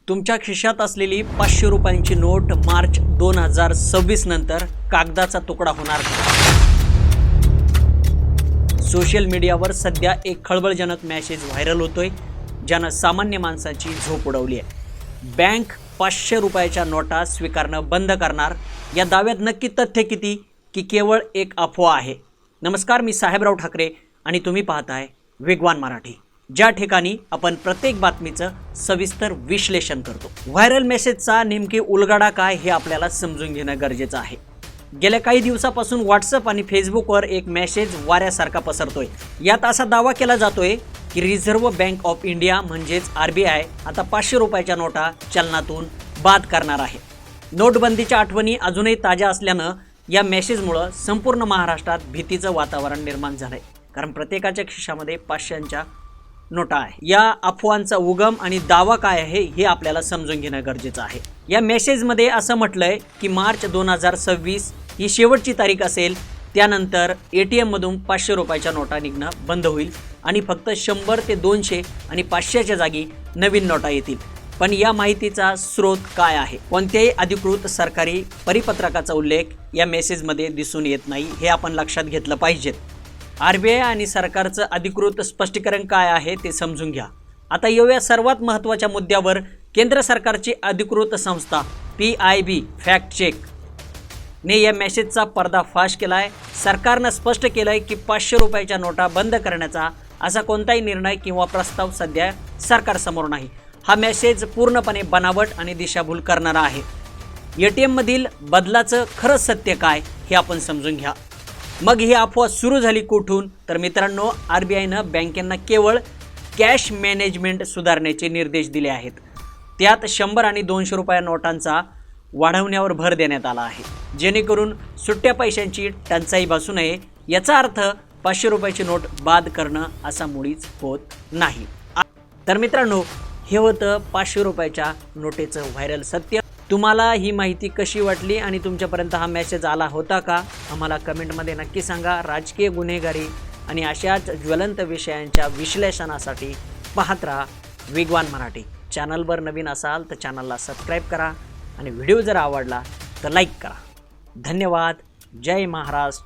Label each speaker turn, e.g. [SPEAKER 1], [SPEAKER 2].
[SPEAKER 1] तुमच्या खिशात असलेली 500 रुपयांची नोट मार्च 2026 नंतर कागदाचा तुकडा होणार का? सोशल मीडियावर सध्या एक खळबळजनक मेसेज व्हायरल होतोय, ज्यानं सामान्य माणसाची झोप उडवली आहे। बँक 500 रुपयाच्या नोटा स्वीकारणं बंद करणार, या दाव्यात नक्की तथ्य किती की केवळ एक अफवा आहे? नमस्कार, मी साहेबराव ठाकरे आणि तुम्ही पाहताय वेगवान मराठी, ज्या ठिकाणी आपण प्रत्येक बातमीचं सविस्तर विश्लेषण करतो। व्हायरल मेसेजचा नेमके उलगडा काय हे आपल्याला समजून घेणं गरजेचं आहे। गेल्या काही दिवसापासून व्हॉट्सअप आणि फेसबुकवर एक मेसेज वाऱ्यासारखा पसरतोय। यात असा दावा केला जातोय की रिझर्व्ह बँक ऑफ इंडिया म्हणजेच RBI आता 500 रुपयाच्या नोटा चलनातून बाद करणार आहे। नोटबंदीच्या आठवणी अजूनही ताज्या असल्यानं या मेसेजमुळे संपूर्ण महाराष्ट्रात भीतीचं वातावरण निर्माण झालंय, कारण प्रत्येकाच्या खिशामध्ये 500च्या नोटा आहे। या अफवांचा उगम आणि दावा काय आहे हे आपल्याला समजून घेणं गरजेचं आहे। या मेसेजमध्ये असं म्हटलंय की मार्च 2026 ही शेवटची तारीख असेल, त्यानंतर ATM मधून 500 रुपयाच्या नोटा निघणं बंद होईल आणि फक्त 100 ते 200 आणि 500च्या जागी नवीन नोटा येतील। पण या माहितीचा स्रोत काय आहे? कोणत्याही अधिकृत सरकारी परिपत्रकाचा उल्लेख या मेसेजमध्ये दिसून येत नाही, हे आपण लक्षात घेतलं पाहिजे। RBI आणि सरकारचं अधिकृत स्पष्टीकरण काय आहे ते समजून घ्या। आता येऊया सर्वात महत्त्वाच्या मुद्द्यावर। केंद्र सरकारची अधिकृत संस्था PIB फॅक्ट चेक ने या मेसेजचा पर्दाफाश केलाय। सरकारनं स्पष्ट केलंय की 500 रुपयाच्या नोटा बंद करण्याचा असा कोणताही निर्णय किंवा प्रस्ताव सध्या सरकारसमोर नाही। हा मेसेज पूर्णपणे बनावट आणि दिशाभूल करणारा आहे। ATM मधील बदलाचं खरं सत्य काय हे आपण समजून घ्या। मग ही अफवा सुरू झाली कुठून? तर मित्रांनो, RBIनं बँकेंना केवळ कॅश मॅनेजमेंट सुधारण्याचे निर्देश दिले आहेत। त्यात 100 आणि 200 रुपया नोटांचा वाढवण्यावर भर देण्यात आला आहे, जेणेकरून सुट्ट्या पैशांची टंचाई भासू नये। याचा अर्थ 500 रुपयाची नोट बाद करणं असा मुळीच होत नाही। तर मित्रांनो, हे होतं 500 रुपयाच्या नोटेचं व्हायरल सत्य। तुम्हाला ही माहिती कशी वाटली आणि तुमच्यापर्यंत हा मेसेज आला होता का? आम्हाला कमेंटमध्ये नक्की सांगा। राजकीय गुन्हेगारी आणि अशाच ज्वलंत विषयांच्या विश्लेषणासाठी पाहत राहा वेगवान मराठी। चॅनलवर नवीन असाल तर चॅनलला सबस्क्राईब करा आणि व्हिडिओ जर आवडला तर लाईक करा। धन्यवाद। जय महाराष्ट्र।